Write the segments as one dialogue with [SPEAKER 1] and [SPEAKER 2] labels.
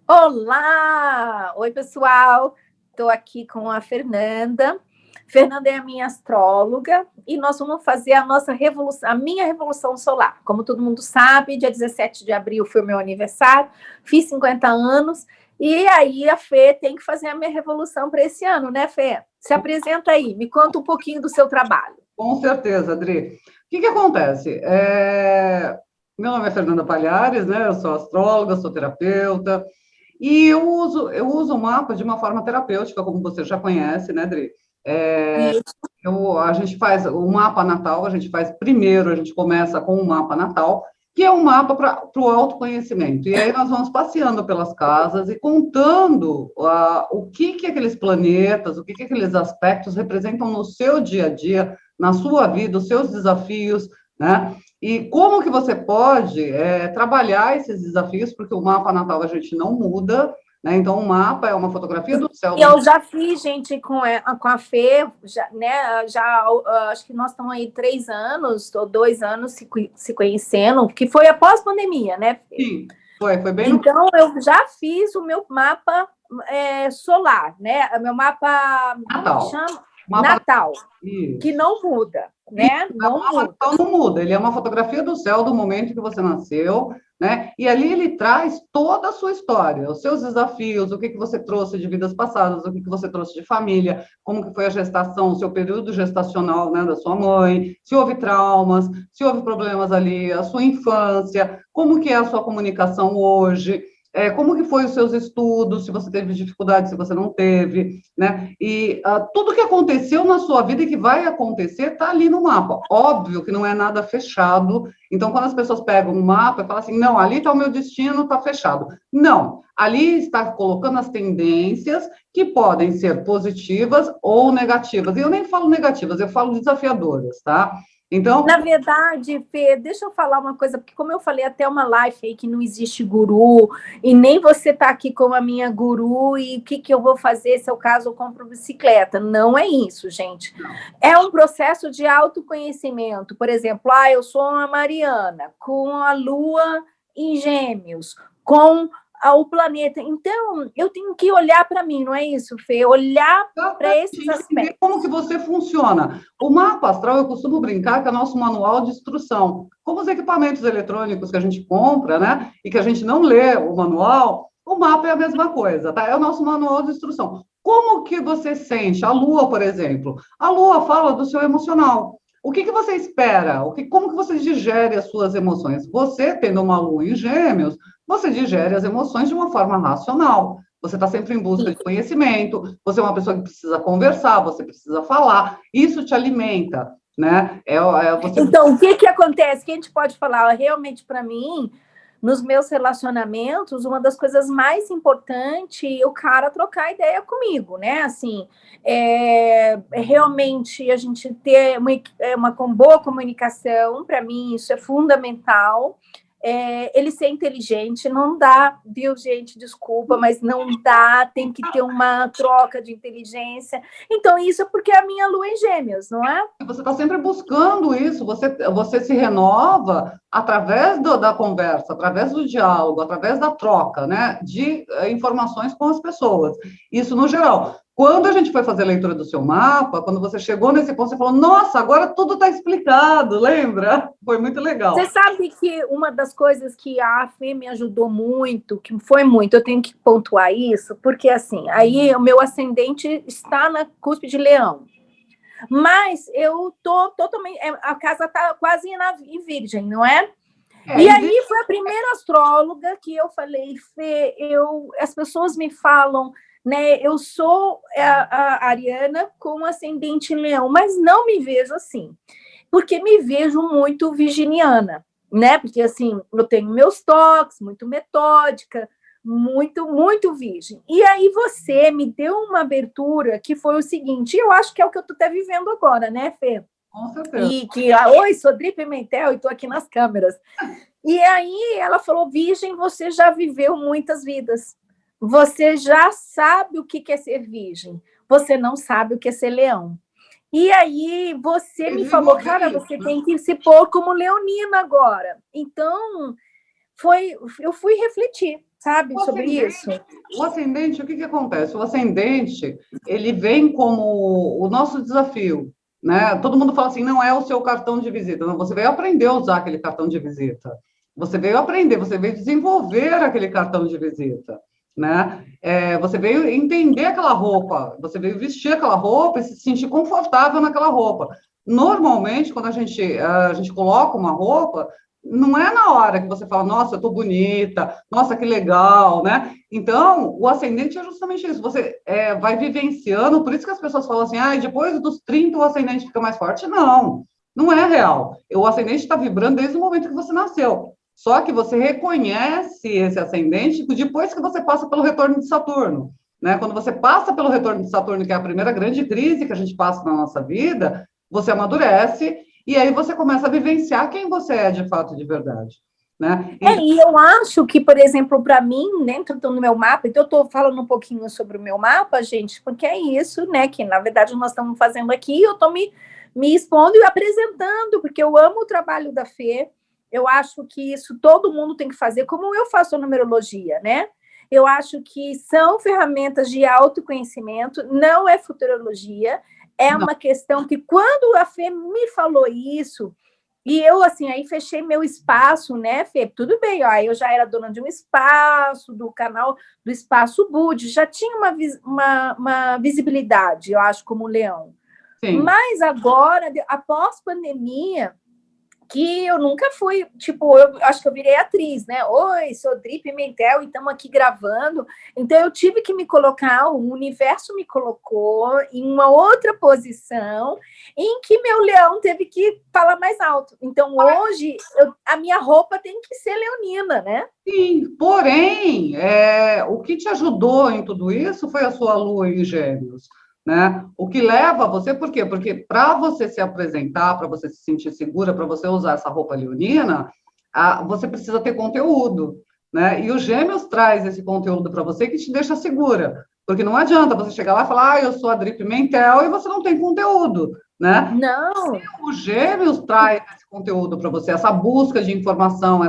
[SPEAKER 1] Olá! Oi, pessoal. Estou aqui com a Fernanda. Fernanda é a minha astróloga e nós vamos fazer a nossa revolução, a minha revolução solar. Como todo mundo sabe, dia 17 de abril foi o meu aniversário, fiz 50 anos e aí a Fê tem que fazer a minha revolução para esse ano, né, Fê? Se apresenta aí, me conta um pouquinho do seu trabalho.
[SPEAKER 2] Com certeza, Adri. O que acontece? Meu nome é Fernanda Palhares, né? Eu sou astróloga, sou terapeuta, e eu uso o mapa de uma forma terapêutica, como você já conhece, né, Adri? É,
[SPEAKER 1] Isso.
[SPEAKER 2] a gente faz o mapa natal, a gente faz primeiro, a gente começa com o mapa natal, que é um mapa para o autoconhecimento. E aí nós vamos passeando pelas casas e contando o que aqueles planetas, o que aqueles aspectos representam no seu dia a dia, na sua vida, os seus desafios, né? E como que você pode trabalhar esses desafios, porque o mapa natal a gente não muda, né? Então, o mapa é uma fotografia do céu.
[SPEAKER 1] Eu já fiz, gente, com a Fê, já, né? Acho que nós estamos aí 3 anos ou 2 anos se conhecendo, que foi após pandemia, né, Fê?
[SPEAKER 2] Sim, foi bem no...
[SPEAKER 1] Então, eu já fiz o meu mapa solar, né? O meu mapa, como que
[SPEAKER 2] Natal.
[SPEAKER 1] chama?
[SPEAKER 2] Mapa...
[SPEAKER 1] Natal, que
[SPEAKER 2] Isso.
[SPEAKER 1] não muda, né? Não muda.
[SPEAKER 2] Então não muda, ele é uma fotografia do céu do momento que você nasceu, né? E ali ele traz toda a sua história, os seus desafios, o que você trouxe de vidas passadas, o que você trouxe de família, como que foi a gestação, o seu período gestacional, né, da sua mãe, se houve traumas, se houve problemas ali, a sua infância, como que é a sua comunicação hoje, como que foi os seus estudos, se você teve dificuldade, se você não teve, né? E tudo que aconteceu na sua vida e que vai acontecer está ali no mapa. Óbvio que não é nada fechado. Então, quando as pessoas pegam um mapa e falam assim, não, ali está o meu destino, está fechado. Não, ali está colocando as tendências que podem ser positivas ou negativas. E eu nem falo negativas, eu falo desafiadoras, tá? Então,
[SPEAKER 1] na verdade, Fê, deixa eu falar uma coisa, porque como eu falei até uma live aí que não existe guru, e nem você está aqui como a minha guru, e o que eu vou fazer se é o caso eu compro bicicleta. Não é isso, gente.
[SPEAKER 2] não.
[SPEAKER 1] É um processo de autoconhecimento. Por exemplo, eu sou uma Mariana, com a Lua em Gêmeos, com o planeta. Então, eu tenho que olhar para mim, não é isso, Fê? Olhar para esses
[SPEAKER 2] Entender
[SPEAKER 1] aspectos.
[SPEAKER 2] como que você funciona. O mapa astral, eu costumo brincar que é nosso manual de instrução. Como os equipamentos eletrônicos que a gente compra, né, e que a gente não lê o manual, o mapa é a mesma coisa, tá? É o nosso manual de instrução. Como que você sente? A Lua, por exemplo. A Lua fala do seu emocional. O que você espera? Como que você digere as suas emoções? Você, tendo uma Lua em Gêmeos, você digere as emoções de uma forma racional. Você está sempre em busca de conhecimento, você é uma pessoa que precisa conversar, você precisa falar, isso te alimenta, né? Você...
[SPEAKER 1] Então, o que acontece? Que a gente pode falar realmente para mim, nos meus relacionamentos, uma das coisas mais importantes é o cara trocar ideia comigo, né? Assim, realmente a gente ter uma boa comunicação, para mim, isso é fundamental. Ele ser inteligente, não dá, viu, gente? Desculpa, mas não dá, tem que ter uma troca de inteligência. Então, isso é porque a minha lua é em Gêmeos, não é?
[SPEAKER 2] Você está sempre buscando isso, você se renova através da conversa, através do diálogo, através da troca, né, de informações com as pessoas. Isso no geral. Quando a gente foi fazer a leitura do seu mapa, quando você chegou nesse ponto, você falou, nossa, agora tudo está explicado, lembra? Foi muito legal.
[SPEAKER 1] Você sabe que uma das coisas que a Fê me ajudou muito, que foi muito, eu tenho que pontuar isso, porque assim, aí o meu ascendente está na cúspide de Leão. Mas eu tô totalmente. A casa tá quase em virgem, não é? E aí foi a primeira astróloga que eu falei, Fê, as pessoas me falam, né? Eu sou a Ariana com ascendente em Leão, mas não me vejo assim, porque me vejo muito virginiana, né? Porque assim, eu tenho meus toques, muito metódica, muito virgem. E aí você me deu uma abertura que foi o seguinte, eu acho que é o que eu estou até vivendo agora, né, Fê?
[SPEAKER 2] Com certeza.
[SPEAKER 1] E que, oi, sou Dri Pimentel e estou aqui nas câmeras. E aí ela falou, virgem, você já viveu muitas vidas. Você já sabe o que é ser virgem. Você não sabe o que é ser leão. E aí você me falou, cara, você tem que se pôr como leonina agora. Então, eu fui refletir. sabe, sobre isso?
[SPEAKER 2] O ascendente, o que acontece? O ascendente, ele vem como o nosso desafio, né? Todo mundo fala assim, não é o seu cartão de visita. Não, você veio aprender a usar aquele cartão de visita. Você veio aprender, você veio desenvolver aquele cartão de visita, né? Você veio entender aquela roupa, você veio vestir aquela roupa e se sentir confortável naquela roupa. Normalmente, quando a gente coloca uma roupa, não é na hora que você fala, nossa, eu tô bonita, nossa, que legal, né? Então, o ascendente é justamente isso, você vai vivenciando, por isso que as pessoas falam assim, depois dos 30 o ascendente fica mais forte. Não, não é real. O ascendente está vibrando desde o momento que você nasceu. Só que você reconhece esse ascendente depois que você passa pelo retorno de Saturno, né? Quando você passa pelo retorno de Saturno, que é a primeira grande crise que a gente passa na nossa vida, você amadurece e aí você começa a vivenciar quem você é de fato, de verdade. Né?
[SPEAKER 1] E eu acho que, por exemplo, para mim, dentro do meu mapa, então eu estou falando um pouquinho sobre o meu mapa, gente, porque é isso, né, que na verdade nós estamos fazendo aqui, eu estou me expondo e apresentando, porque eu amo o trabalho da Fê, eu acho que isso todo mundo tem que fazer, como eu faço a numerologia, né? Eu acho que são ferramentas de autoconhecimento, não é futurologia, é uma questão que quando a Fê me falou isso, e eu, assim, aí fechei meu espaço, né, Fê? Tudo bem, ó, eu já era dona de um espaço, do canal do Espaço Bud, já tinha uma visibilidade, eu acho, como leão. Sim. Mas agora, após pandemia, que eu nunca fui, tipo, eu acho que eu virei atriz, né? Oi, sou Dri Pimentel e estamos aqui gravando. Então, eu tive que me colocar, o universo me colocou em uma outra posição em que meu leão teve que falar mais alto. Então, hoje, a minha roupa tem que ser leonina, né?
[SPEAKER 2] Sim, porém, o que te ajudou em tudo isso foi a sua lua em Gêmeos. Né? O que leva você, por quê? Porque para você se apresentar, para você se sentir segura, para você usar essa roupa leonina, você precisa ter conteúdo, né? E o Gêmeos traz esse conteúdo para você que te deixa segura, porque não adianta você chegar lá e falar, eu sou a Dri Pimentel, e você não tem conteúdo, né?
[SPEAKER 1] Não.
[SPEAKER 2] O Gêmeos traz esse conteúdo para você, essa busca de informação,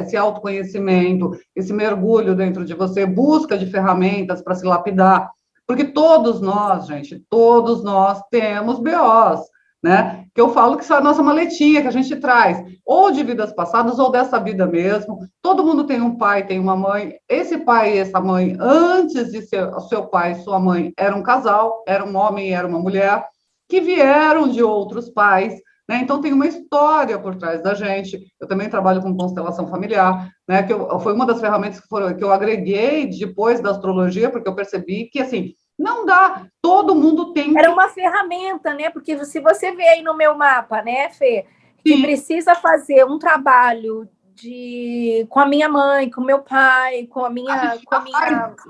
[SPEAKER 2] esse autoconhecimento, esse mergulho dentro de você, busca de ferramentas para se lapidar. Porque todos nós, gente, todos nós temos BOs, né? Que eu falo que isso é a nossa maletinha que a gente traz, ou de vidas passadas, ou dessa vida mesmo. Todo mundo tem um pai, tem uma mãe. Esse pai e essa mãe, antes de ser o seu pai e sua mãe, era um casal, era um homem e era uma mulher, que vieram de outros pais, né? Então, tem uma história por trás da gente. Eu também trabalho com constelação familiar, né? Foi uma das ferramentas que eu agreguei depois da astrologia, porque eu percebi que, assim, não dá, todo mundo tem...
[SPEAKER 1] Era uma ferramenta, né? Porque se você vê aí no meu mapa, né, Fê, que Sim. precisa fazer um trabalho com a minha mãe, com o meu pai, com a minha...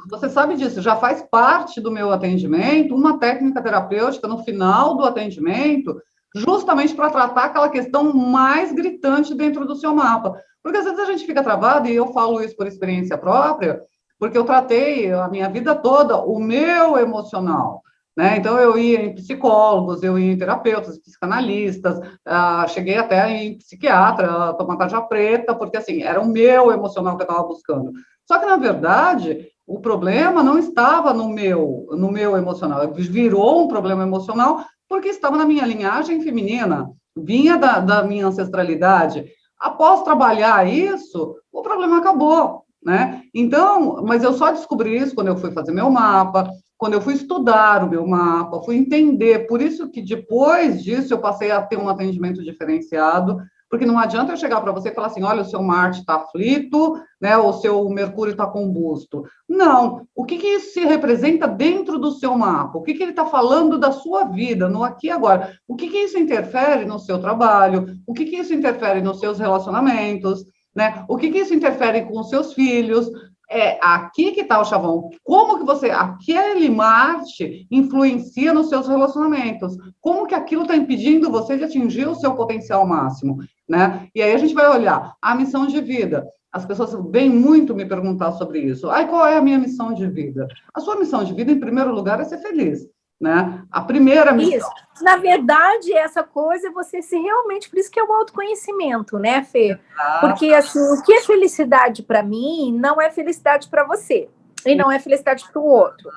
[SPEAKER 2] Você sabe disso, já faz parte do meu atendimento uma técnica terapêutica no final do atendimento, justamente para tratar aquela questão mais gritante dentro do seu mapa. Porque às vezes a gente fica travado, e eu falo isso por experiência própria, porque eu tratei a minha vida toda o meu emocional. Né? Então, eu ia em psicólogos, eu ia em terapeutas, psicanalistas, cheguei até em psiquiatra, tomar tarja preta, porque, assim, era o meu emocional que eu estava buscando. Só que, na verdade, o problema não estava no meu emocional, virou um problema emocional porque estava na minha linhagem feminina, vinha da minha ancestralidade. Após trabalhar isso, o problema acabou, né? Então, mas eu só descobri isso quando eu fui fazer meu mapa, quando eu fui estudar o meu mapa, fui entender. Por isso que depois disso eu passei a ter um atendimento diferenciado, porque não adianta eu chegar para você e falar assim, olha, o seu Marte está aflito, né, o seu Mercúrio está combusto. Não. O que isso se representa dentro do seu mapa? O que ele está falando da sua vida, no aqui e agora? O que isso interfere no seu trabalho? O que isso interfere nos seus relacionamentos? Né? O que isso interfere com os seus filhos? Aqui que está o chavão. Como que aquele Marte influencia nos seus relacionamentos? Como que aquilo está impedindo você de atingir o seu potencial máximo? Né? E aí a gente vai olhar a missão de vida. As pessoas vêm muito me perguntar sobre isso. Qual é a minha missão de vida? A sua missão de vida, em primeiro lugar, é ser feliz. né? A primeira missão.
[SPEAKER 1] Isso. Na verdade, essa coisa, você se realmente, por isso que é o autoconhecimento, né, Fê? Porque, assim, o que é felicidade para mim não é felicidade para você, e não é felicidade para o outro,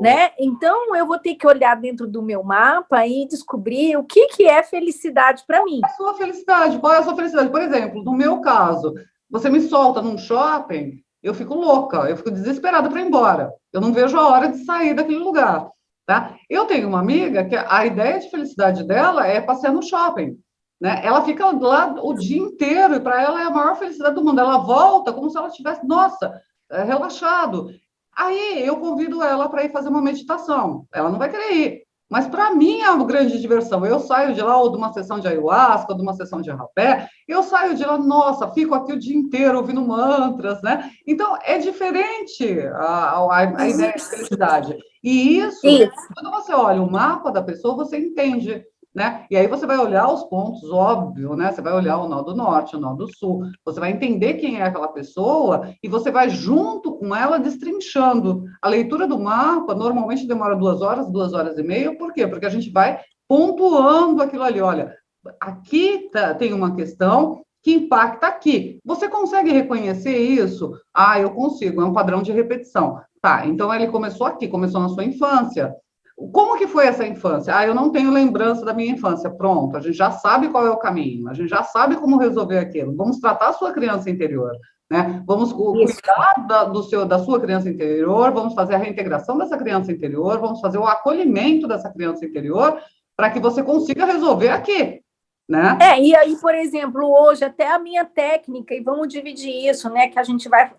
[SPEAKER 1] né? Então, eu vou ter que olhar dentro do meu mapa e descobrir o que é felicidade para mim.
[SPEAKER 2] Qual é a sua felicidade? Qual é a sua felicidade? Por exemplo, no meu caso, você me solta num shopping, eu fico louca, eu fico desesperada para ir embora. Eu não vejo a hora de sair daquele lugar. Tá? Eu tenho uma amiga que a ideia de felicidade dela é passear no shopping. Né? Ela fica lá o dia inteiro e para ela é a maior felicidade do mundo. Ela volta como se ela tivesse, nossa, relaxado. Aí eu convido ela para ir fazer uma meditação. Ela não vai querer ir. Mas para mim é uma grande diversão. Eu saio de lá ou de uma sessão de ayahuasca, ou de uma sessão de rapé, eu saio de lá, nossa, fico aqui o dia inteiro ouvindo mantras, né? Então é diferente a ideia de felicidade. E isso, quando você olha o mapa da pessoa, você entende, né? E aí você vai olhar os pontos, óbvio, né? Você vai olhar o nó do norte, o nó do sul, você vai entender quem é aquela pessoa e você vai junto com ela destrinchando. A leitura do mapa normalmente demora 2 horas e meia, por quê? Porque a gente vai pontuando aquilo ali, olha, aqui tem uma questão que impacta aqui. Você consegue reconhecer isso? Ah, eu consigo, é um padrão de repetição. Tá, então ele começou aqui, começou na sua infância. Como que foi essa infância? Ah, eu não tenho lembrança da minha infância. Pronto, a gente já sabe qual é o caminho, a gente já sabe como resolver aquilo. Vamos tratar a sua criança interior, né? Vamos cuidar da sua criança interior, vamos fazer a reintegração dessa criança interior, vamos fazer o acolhimento dessa criança interior para que você consiga resolver aqui. Né?
[SPEAKER 1] E aí, por exemplo, hoje até a minha técnica, e vamos dividir isso, né? Que a gente vai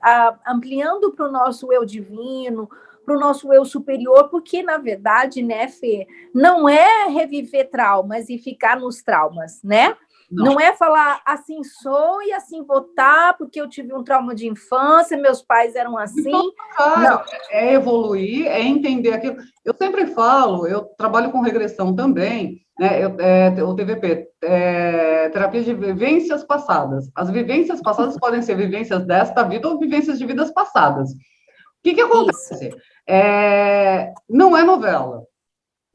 [SPEAKER 1] ampliando para o nosso eu divino, para o nosso eu superior, porque, na verdade, né, Fê, não é reviver traumas e ficar nos traumas, né? Não é falar assim sou e assim vou estar, porque eu tive um trauma de infância, meus pais eram assim.
[SPEAKER 2] Não. É evoluir, é entender aquilo. Eu sempre falo, eu trabalho com regressão também, né? O TVP, terapia de vivências passadas. As vivências passadas podem ser vivências desta vida ou vivências de vidas passadas. O que acontece? Não é novela.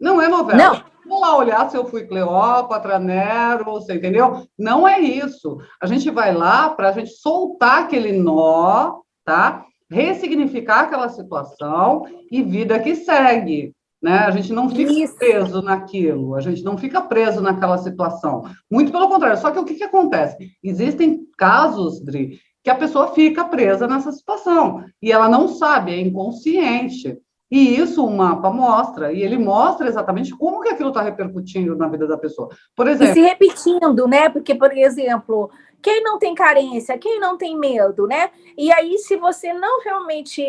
[SPEAKER 2] Não é novela.
[SPEAKER 1] Não.
[SPEAKER 2] Vou lá olhar se eu fui Cleópatra, Nero, você entendeu? Não é isso. A gente vai lá para a gente soltar aquele nó, tá? Ressignificar aquela situação e vida que segue. Né? A gente não fica preso naquilo, a gente não fica preso naquela situação. Muito pelo contrário. Só que o que acontece? Existem casos, Dri, que a pessoa fica presa nessa situação e ela não sabe, é inconsciente. E isso o mapa mostra, e ele mostra exatamente como que aquilo está repercutindo na vida da pessoa. Por exemplo...
[SPEAKER 1] E se repetindo, né? Porque, por exemplo, quem não tem carência, quem não tem medo, né? E aí, se você não realmente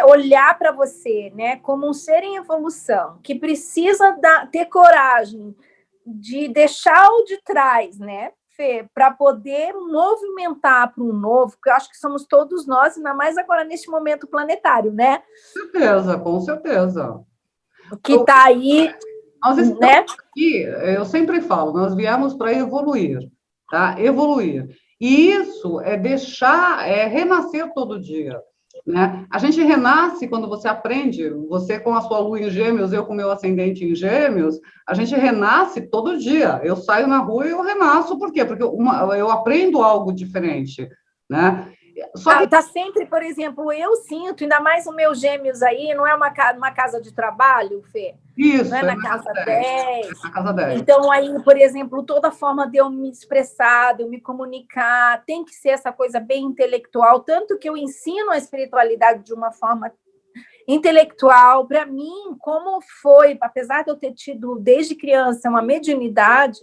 [SPEAKER 1] olhar para você, né, como um ser em evolução, que precisa ter coragem de deixar o de trás, né? Para poder movimentar para um novo, que eu acho que somos todos nós, ainda mais agora neste momento planetário, né?
[SPEAKER 2] Com certeza.
[SPEAKER 1] Que está aí,
[SPEAKER 2] nós estamos, né? Aqui, eu sempre falo, nós viemos para evoluir, tá? Evoluir. E isso é deixar, renascer todo dia. Né? A gente renasce quando você aprende, você com a sua lua em Gêmeos, eu com o meu ascendente em Gêmeos, a gente renasce todo dia. Eu saio na rua e eu renasço, por quê? Porque eu aprendo algo diferente, né?
[SPEAKER 1] Só que tá sempre, por exemplo, eu sinto, ainda mais o meu Gêmeos aí, não é uma casa de trabalho, Fê?
[SPEAKER 2] Isso,
[SPEAKER 1] não é na casa 10.
[SPEAKER 2] Na casa 10.
[SPEAKER 1] Então, aí, por exemplo, toda forma de eu me expressar, de eu me comunicar, tem que ser essa coisa bem intelectual, tanto que eu ensino a espiritualidade de uma forma intelectual. Para mim, como foi, apesar de eu ter tido, desde criança, uma mediunidade,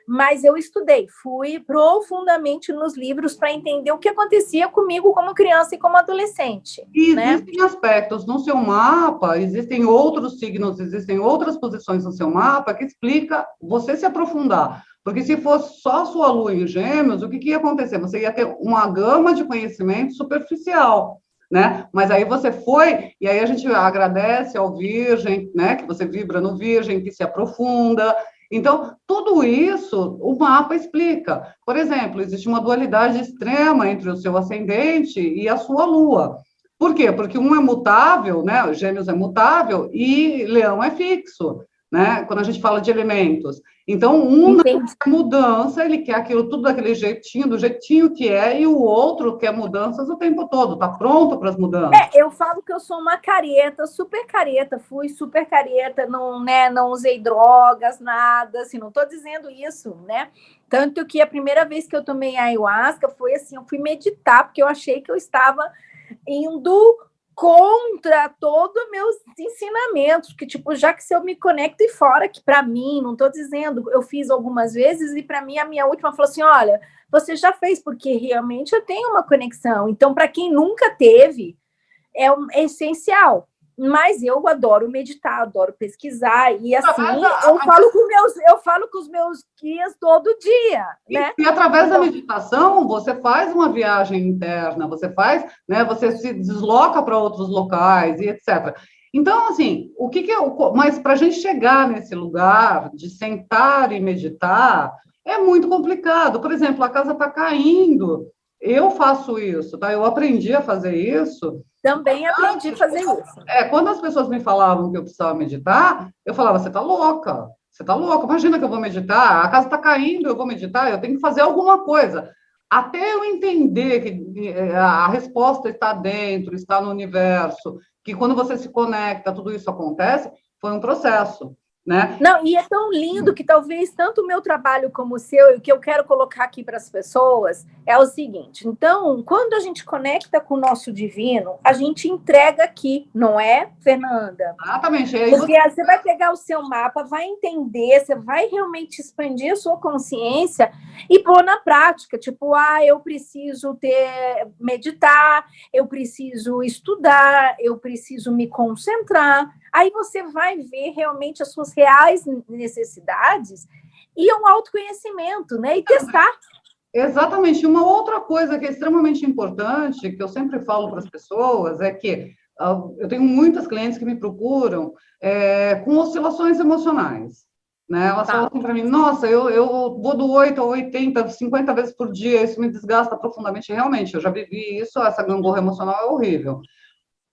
[SPEAKER 1] mas eu estudei, fui profundamente nos livros para entender o que acontecia comigo como criança e como adolescente.
[SPEAKER 2] E existem aspectos no seu mapa, existem outros signos, existem outras posições no seu mapa que explica você se aprofundar. Porque se fosse só a sua lua em Gêmeos, o que ia acontecer? Você ia ter uma gama de conhecimento superficial. Né? Mas aí você foi, e aí a gente agradece ao Virgem, né? Que você vibra no Virgem, que se aprofunda. Então, tudo isso o mapa explica. Por exemplo, existe uma dualidade extrema entre o seu ascendente e a sua lua. Por quê? Porque um é mutável, né? Gêmeos é mutável e Leão é fixo, né? Quando a gente fala de elementos. Então, um não quer mudança, ele quer aquilo tudo daquele jeitinho, do jeitinho que é, e o outro quer mudanças o tempo todo, tá pronto para as mudanças.
[SPEAKER 1] Eu falo que eu sou uma careta, super careta, fui super careta, não, né, não usei drogas, nada, assim, não estou dizendo isso, né? Tanto que a primeira vez que eu tomei ayahuasca foi assim, eu fui meditar, porque eu achei que eu estava indo contra todos os meus ensinamentos, que tipo, já que se eu me conecto e fora, que para mim, não estou dizendo, eu fiz algumas vezes e para mim a minha última falou assim, olha, você já fez, porque realmente eu tenho uma conexão. Então, para quem nunca teve, é essencial. Mas eu adoro meditar, adoro pesquisar, e assim, eu falo com os meus guias todo dia, né?
[SPEAKER 2] E através da meditação, você faz uma viagem interna, você faz, né, você se desloca para outros locais e etc. Então, assim, mas para a gente chegar nesse lugar de sentar e meditar, é muito complicado. Por exemplo, a casa está caindo. Eu faço isso, tá? Eu aprendi a fazer isso.
[SPEAKER 1] Também aprendi a fazer isso.
[SPEAKER 2] Quando as pessoas me falavam que eu precisava meditar, eu falava, você está louca, você está louca, imagina que eu vou meditar, a casa está caindo, eu vou meditar, eu tenho que fazer alguma coisa. Até eu entender que a resposta está dentro, está no universo, que quando você se conecta, tudo isso acontece, foi um processo, né?
[SPEAKER 1] Não, e é tão lindo que talvez tanto o meu trabalho como o seu, e o que eu quero colocar aqui para as pessoas, é o seguinte. Então, quando a gente conecta com o nosso divino, a gente entrega aqui, não é, Fernanda?
[SPEAKER 2] Exatamente.
[SPEAKER 1] Porque você vai pegar o seu mapa, vai entender, você vai realmente expandir a sua consciência e pôr na prática. Tipo, eu preciso meditar, eu preciso estudar, eu preciso me concentrar. Aí você vai ver realmente as suas reais necessidades e um autoconhecimento, né? E testar.
[SPEAKER 2] Exatamente. Uma outra coisa que é extremamente importante, que eu sempre falo para as pessoas, é que eu tenho muitas clientes que me procuram com oscilações emocionais. Né? Elas falam assim para mim, nossa, eu vou do 8 a 80, 50 vezes por dia, isso me desgasta profundamente. Realmente, eu já vivi isso, essa gangorra emocional é horrível.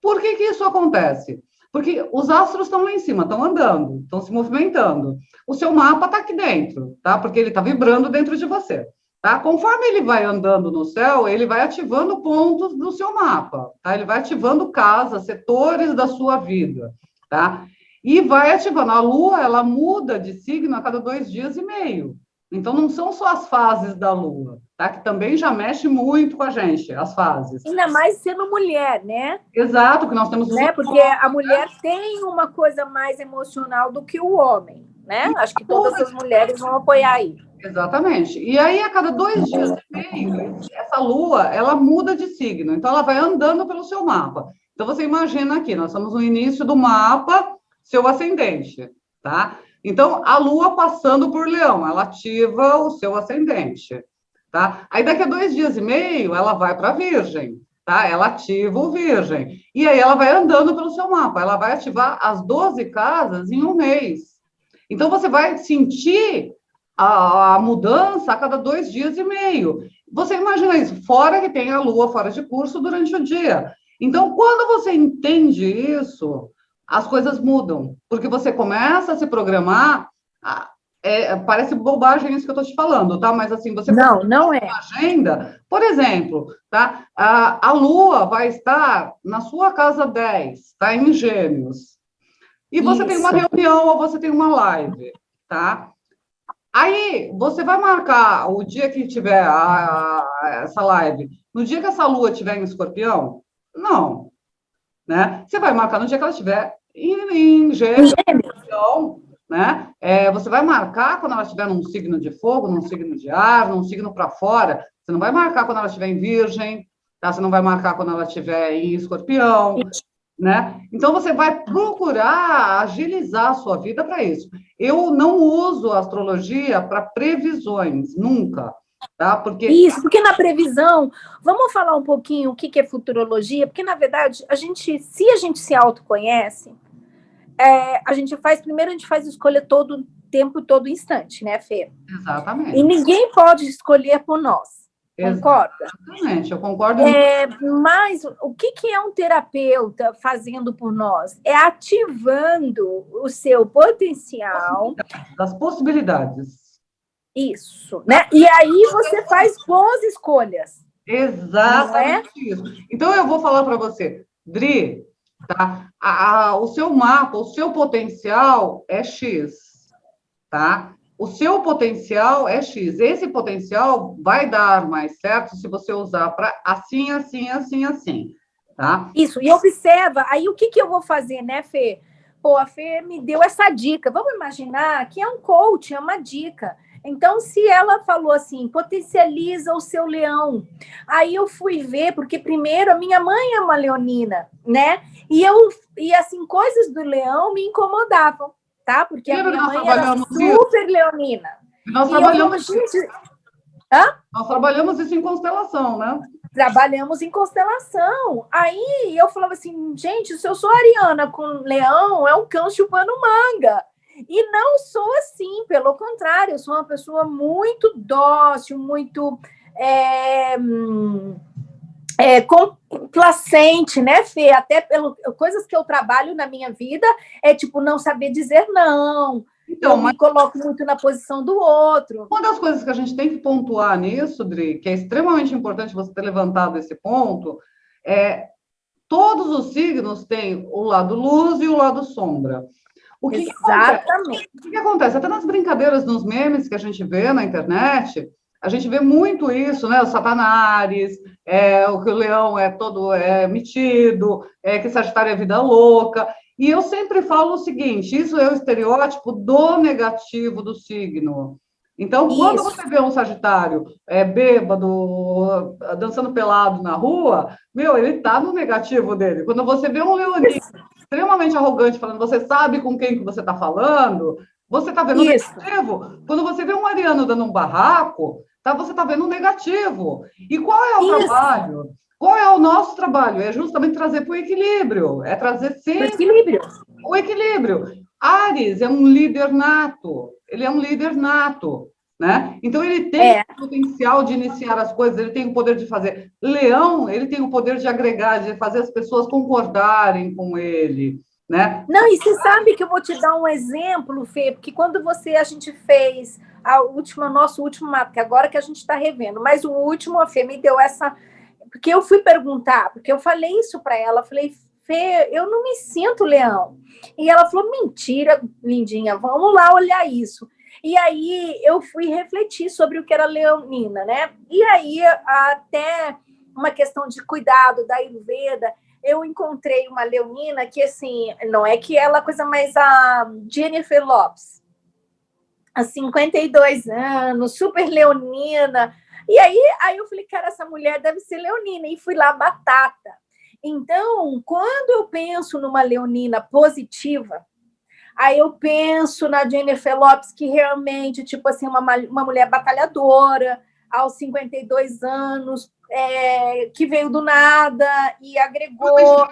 [SPEAKER 2] Por que isso acontece? Porque os astros estão lá em cima, estão andando, estão se movimentando. O seu mapa está aqui dentro, tá? Porque ele está vibrando dentro de você. Tá? Conforme ele vai andando no céu, ele vai ativando pontos do seu mapa, tá? Ele vai ativando casas, setores da sua vida, tá? E vai ativando. A Lua, ela muda de signo a cada 2 dias e meio. Então, não são só as fases da Lua, tá? Que também já mexe muito com a gente, as fases.
[SPEAKER 1] Ainda mais sendo mulher, né?
[SPEAKER 2] Exato, que nós temos...
[SPEAKER 1] Né? Porque a mulher tem uma coisa mais emocional do que o homem, né? Acho que todas as mulheres vão apoiar aí.
[SPEAKER 2] Exatamente. E aí, a cada 2 dias e meio, essa lua, ela muda de signo. Então, ela vai andando pelo seu mapa. Então, você imagina aqui, nós estamos no início do mapa, seu ascendente, tá? Então, a lua passando por Leão, ela ativa o seu ascendente, tá? Aí, daqui a 2 dias e meio, ela vai para Virgem, tá? Ela ativa o Virgem. E aí, ela vai andando pelo seu mapa. Ela vai ativar as 12 casas em um mês. Então, você vai sentir a mudança a cada 2 dias e meio. Você imagina isso, fora que tem a lua fora de curso durante o dia. Então, quando você entende isso, as coisas mudam, porque você começa a se programar. Parece bobagem isso que eu estou te falando, tá? Mas assim, você
[SPEAKER 1] não é
[SPEAKER 2] uma agenda, por exemplo, tá? A lua vai estar na sua casa 10, tá? Em Gêmeos. E você tem uma reunião ou você tem uma live, tá? Aí, você vai marcar o dia que tiver essa live, no dia que essa lua estiver em Escorpião? Não. Né? Você vai marcar no dia que ela estiver em Gêmeos, né? Você vai marcar quando ela estiver num signo de fogo, num signo de ar, num signo para fora. Você não vai marcar quando ela estiver em Virgem, tá? Você não vai marcar quando ela estiver em Escorpião. Né? Então, você vai procurar agilizar a sua vida para isso. Eu não uso a astrologia para previsões, nunca. Tá? Porque
[SPEAKER 1] na previsão, vamos falar um pouquinho o que é futurologia, porque, na verdade, se a gente se autoconhece, primeiro a gente faz escolha todo tempo, todo instante, né, Fê?
[SPEAKER 2] Exatamente.
[SPEAKER 1] E ninguém pode escolher por nós. Concorda?
[SPEAKER 2] Exatamente, eu concordo.
[SPEAKER 1] Mas o que é um terapeuta fazendo por nós? É ativando o seu potencial.
[SPEAKER 2] Das possibilidades.
[SPEAKER 1] Isso, né? E aí você faz boas escolhas.
[SPEAKER 2] Exatamente isso. Então, eu vou falar para você, Dri, tá? O seu mapa, o seu potencial é X, tá? O seu potencial é X. Esse potencial vai dar mais certo se você usar para assim, assim, assim, assim, tá?
[SPEAKER 1] Isso, e observa, aí o que eu vou fazer, né, Fê? Pô, a Fê me deu essa dica. Vamos imaginar que é um coach, é uma dica. Então, se ela falou assim, potencializa o seu leão. Aí eu fui ver, porque primeiro a minha mãe é uma leonina, né? E assim, coisas do leão me incomodavam, tá? Porque a minha mãe era super leonina.
[SPEAKER 2] Nós trabalhamos, nós trabalhamos isso em constelação, né?
[SPEAKER 1] Trabalhamos em constelação. Aí eu falava assim, gente, se eu sou ariana com leão, é um cão chupando manga. E não sou assim, pelo contrário, eu sou uma pessoa muito dócil, muito complacente, né, Fê? Até coisas que eu trabalho na minha vida é tipo não saber dizer não. Então, eu me coloco muito na posição do outro.
[SPEAKER 2] Uma das coisas que a gente tem que pontuar nisso, Dri, que é extremamente importante você ter levantado esse ponto, todos os signos têm o lado luz e o lado sombra.
[SPEAKER 1] Exatamente.
[SPEAKER 2] O que acontece? Até nas brincadeiras, nos memes que a gente vê na internet, a gente vê muito isso, né? O Satanares, o que o leão é todo metido, que Sagitário é vida louca. E eu sempre falo o seguinte, isso é o estereótipo do negativo do signo. Então, quando você vê um Sagitário bêbado, dançando pelado na rua, ele tá no negativo dele. Quando você vê um leonino extremamente arrogante falando, você sabe com quem que você está falando, você está vendo o negativo. Quando você vê um ariano dando um barraco, você está vendo o negativo. E qual é o trabalho? Qual é o nosso trabalho? É justamente trazer para o equilíbrio. É trazer sempre o equilíbrio. Áries é um líder nato. Ele é um líder nato, né? Então, ele tem o potencial de iniciar as coisas, ele tem o poder de fazer. Leão, ele tem o poder de agregar, de fazer as pessoas concordarem com ele, né?
[SPEAKER 1] Não, e você sabe que eu vou te dar um exemplo, Fê, porque quando a gente fez nosso último mapa, que agora que a gente está revendo, mas o último, a Fê me deu essa... Porque eu fui perguntar, porque eu falei isso para ela, falei, Fê, eu não me sinto leão. E ela falou, mentira, lindinha, vamos lá olhar isso. E aí eu fui refletir sobre o que era leonina, né? E aí, até uma questão de cuidado da Ayurveda, eu encontrei uma leonina que, assim, não é que ela é a coisa mais a Jennifer Lopez, há 52 anos, super leonina. E aí eu falei, cara, essa mulher deve ser leonina. E fui lá, batata. Então, quando eu penso numa leonina positiva, aí eu penso na Jennifer Lopez, que realmente, tipo assim, uma mulher batalhadora, aos 52 anos, que veio do nada e agregou.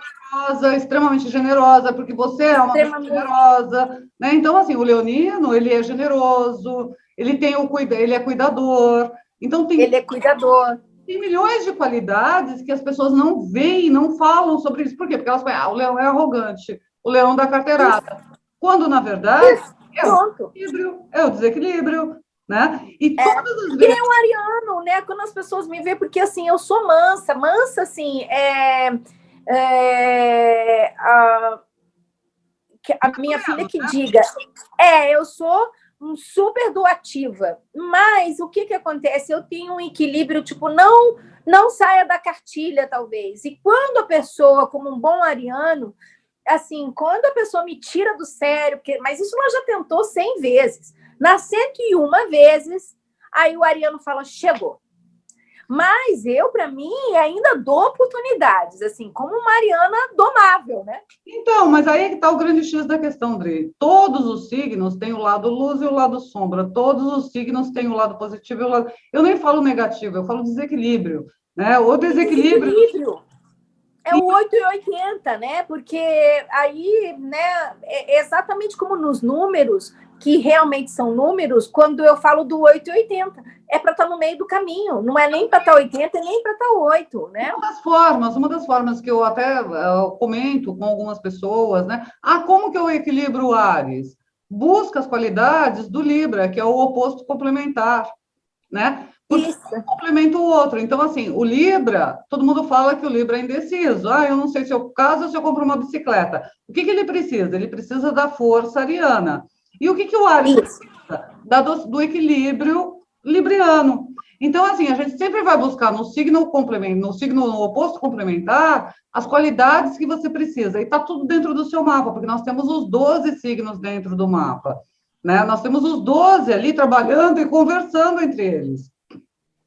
[SPEAKER 2] Extremamente generosa, porque você é uma pessoa generosa, né? Então, assim, o leonino, ele é generoso, ele é cuidador. Então,
[SPEAKER 1] ele é cuidador.
[SPEAKER 2] Tem milhões de qualidades que as pessoas não veem, não falam sobre isso. Por quê? Porque elas falam, o leão é arrogante, o leão dá carteirada. Isso. Quando, na verdade, é o desequilíbrio, né? E todas as vezes...
[SPEAKER 1] Que nem um ariano, né? Quando as pessoas me veem, porque, assim, eu sou mansa, assim, a minha filha que diga, eu sou super doativa, mas o que acontece? Eu tenho um equilíbrio, tipo, não saia da cartilha, talvez. E quando a pessoa, como um bom ariano, assim, quando a pessoa me tira do sério, mas isso ela já tentou 100 vezes, nas 101 vezes, aí o ariano fala, chegou. Mas eu, para mim, ainda dou oportunidades, assim, como uma ariana domável, né?
[SPEAKER 2] Então, mas aí é que está o grande X da questão, Dri. Todos os signos têm o lado luz e o lado sombra. Todos os signos têm o lado positivo e o lado... Eu nem falo negativo, eu falo desequilíbrio, né? O desequilíbrio...
[SPEAKER 1] É o 8 e 80, né? Porque aí, né, é exatamente como nos números, que realmente são números, quando eu falo do 8 e 80, é para estar no meio do caminho, não é nem para estar 80 e nem para estar 8, né?
[SPEAKER 2] Uma das formas que eu até comento com algumas pessoas, né? Ah, como que eu equilibro o Áries? Busca as qualidades do Libra, que é o oposto complementar, né? Porque
[SPEAKER 1] Isso.
[SPEAKER 2] um complementa o outro. Então, assim, o Libra, todo mundo fala que o Libra é indeciso. Ah, eu não sei se eu caso ou se eu compro uma bicicleta. O que ele precisa? Ele precisa da força ariana. E o que o Ares precisa? Do equilíbrio libriano. Então, assim, a gente sempre vai buscar no signo complemento, no signo oposto complementar, as qualidades que você precisa. E está tudo dentro do seu mapa, porque nós temos os 12 signos dentro do mapa. Né? Nós temos os 12 ali trabalhando e conversando entre eles.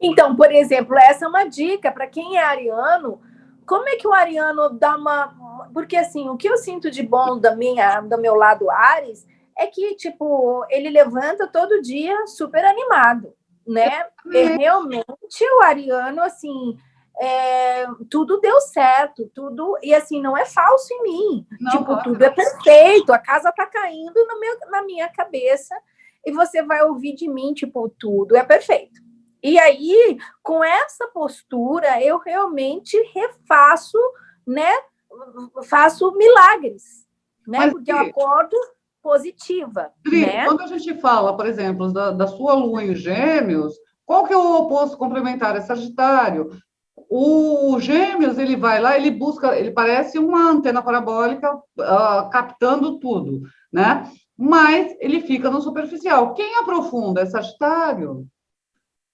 [SPEAKER 1] Então, por exemplo, essa é uma dica para quem é ariano. Como é que o ariano dá uma. Porque, assim, o que eu sinto de bom do meu lado Ares é que, tipo, ele levanta todo dia super animado, né? E realmente o ariano, assim, tudo deu certo, tudo. E, assim, não é falso em mim.
[SPEAKER 2] Não,
[SPEAKER 1] tipo, tudo é perfeito, a casa tá caindo na minha cabeça e você vai ouvir de mim, tipo, tudo é perfeito. E aí, com essa postura, eu realmente refaço, né? Faço milagres, né?
[SPEAKER 2] mas,
[SPEAKER 1] porque eu acordo positiva,
[SPEAKER 2] Dri,
[SPEAKER 1] né?
[SPEAKER 2] quando a gente fala, por exemplo, da sua lua em Gêmeos, qual que é o oposto complementar? É Sagitário. O Gêmeos, ele vai lá, ele busca, ele parece uma antena parabólica captando tudo, né? Mas ele fica no superficial. Quem aprofunda é Sagitário.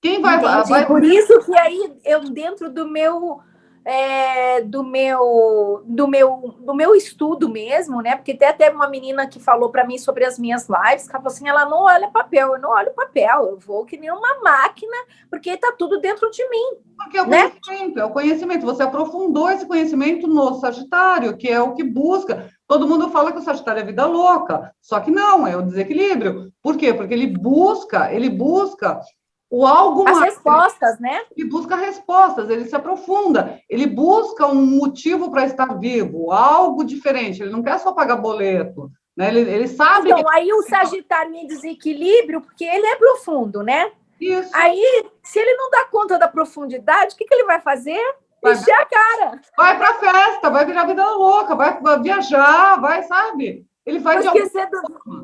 [SPEAKER 2] Quem
[SPEAKER 1] Entendi.
[SPEAKER 2] vai
[SPEAKER 1] Por isso que aí eu, dentro do meu estudo mesmo, né? Porque até teve uma menina que falou para mim sobre as minhas lives, que ela falou assim: ela não olha papel, eu não olho papel, eu vou que nem uma máquina, porque está tudo dentro de mim.
[SPEAKER 2] Porque é o
[SPEAKER 1] né?
[SPEAKER 2] conhecimento, é o conhecimento. Você aprofundou esse conhecimento no Sagitário, que é o que busca. Todo mundo fala que o Sagitário é vida louca, só que não, é o desequilíbrio. Por quê? Porque ele busca o algo
[SPEAKER 1] As
[SPEAKER 2] mais.
[SPEAKER 1] respostas, né?
[SPEAKER 2] Ele busca respostas, ele se aprofunda, ele busca um motivo para estar vivo, algo diferente. Ele não quer só pagar boleto, né? Ele sabe
[SPEAKER 1] Então,
[SPEAKER 2] que.
[SPEAKER 1] aí o Sagitário em desequilíbrio, porque ele é profundo, né?
[SPEAKER 2] Isso.
[SPEAKER 1] Aí, se ele não dá conta da profundidade, o que ele vai fazer? Encher a cara.
[SPEAKER 2] Vai para festa, vai virar vida louca, vai viajar, vai, sabe? Ele vai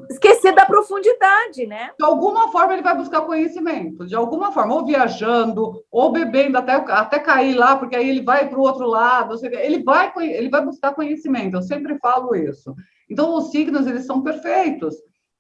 [SPEAKER 1] esquecer da profundidade, né?
[SPEAKER 2] De alguma forma ele vai buscar conhecimento, de alguma forma, ou viajando, ou bebendo até cair lá, porque aí ele vai para o outro lado, ele vai buscar conhecimento, eu sempre falo isso. Então, os signos, eles são perfeitos,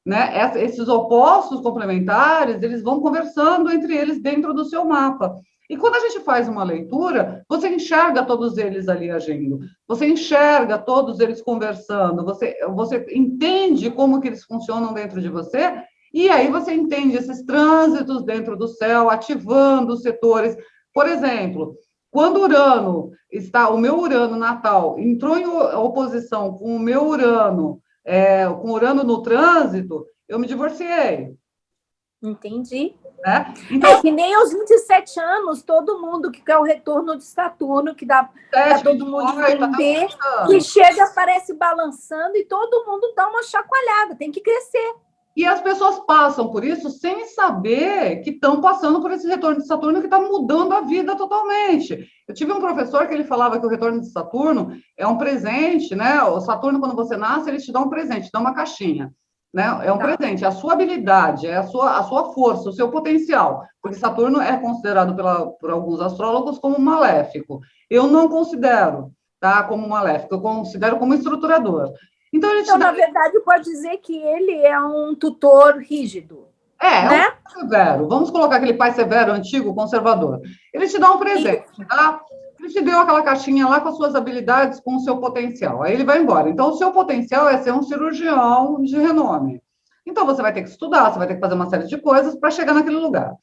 [SPEAKER 2] né? Esses opostos complementares, eles vão conversando entre eles dentro do seu mapa. E quando a gente faz uma leitura, você enxerga todos eles ali agindo, você enxerga todos eles conversando, você entende como que eles funcionam dentro de você, e aí você entende esses trânsitos dentro do céu, ativando os setores. Por exemplo, quando o meu Urano natal entrou em oposição com o meu Urano, com Urano no trânsito, eu me divorciei.
[SPEAKER 1] Entendi.
[SPEAKER 2] Né? Então,
[SPEAKER 1] que nem aos 27 anos, todo mundo que quer o retorno de Saturno, que dá para todo mundo entender, que chega, aparece balançando e todo mundo dá uma chacoalhada, tem que crescer.
[SPEAKER 2] E as pessoas passam por isso sem saber que estão passando por esse retorno de Saturno que está mudando a vida totalmente. Eu tive um professor que ele falava que o retorno de Saturno é um presente, né? O Saturno, quando você nasce, ele te dá um presente, te dá uma caixinha. Né? É um presente, a sua habilidade, a sua força, o seu potencial, porque Saturno é considerado por alguns astrólogos como maléfico. Eu não considero, tá, como maléfico, eu considero como estruturador.
[SPEAKER 1] Então, na verdade, pode dizer que ele é um tutor rígido. Né?
[SPEAKER 2] É um pai severo. Vamos colocar aquele pai severo, antigo, conservador. Ele te dá um presente, tá? Ele te deu aquela caixinha lá com as suas habilidades, com o seu potencial. Aí ele vai embora. Então, o seu potencial é ser um cirurgião de renome. Então, você vai ter que estudar, você vai ter que fazer uma série de coisas para chegar naquele lugar.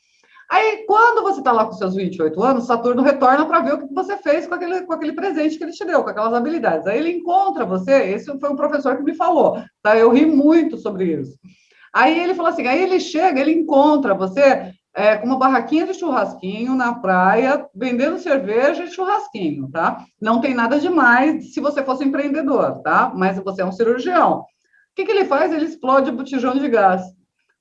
[SPEAKER 2] Aí, quando você está lá com seus 28 anos, Saturno retorna para ver o que você fez com aquele presente que ele te deu, com aquelas habilidades. Aí ele encontra você, esse foi um professor que me falou, tá? Eu ri muito sobre isso. Aí ele falou assim, aí ele chega, ele encontra você com uma barraquinha de churrasquinho na praia, vendendo cerveja e churrasquinho, tá? Não tem nada demais se você fosse empreendedor, tá? Mas você é um cirurgião. O que ele faz? Ele explode o botijão de gás,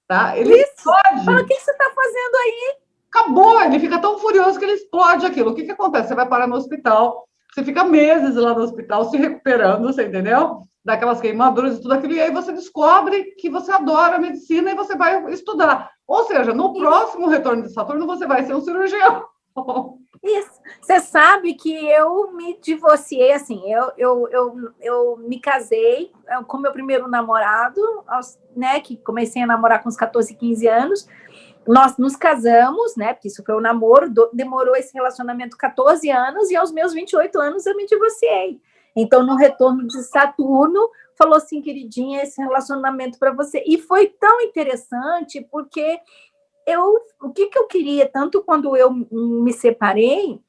[SPEAKER 2] tá? Ele
[SPEAKER 1] Isso! Fala, o
[SPEAKER 2] explode.
[SPEAKER 1] que você está fazendo aí?
[SPEAKER 2] Acabou, ele fica tão furioso que ele explode aquilo. O que acontece? Você vai parar no hospital, você fica meses lá no hospital se recuperando, você entendeu? Daquelas queimaduras e tudo aquilo, e aí você descobre que você adora a medicina e você vai estudar. Ou seja, no próximo retorno de Saturno, você vai ser um cirurgião.
[SPEAKER 1] Isso. Você sabe que eu me divorciei, assim, eu me casei com meu primeiro namorado, né, que comecei a namorar com uns 14, 15 anos. Nós nos casamos, né, porque isso foi o namoro, demorou esse relacionamento 14 anos, e aos meus 28 anos eu me divorciei. Então, no retorno de Saturno, falou assim, queridinha, esse relacionamento para você. E foi tão interessante, porque o que eu queria, tanto quando eu me separei,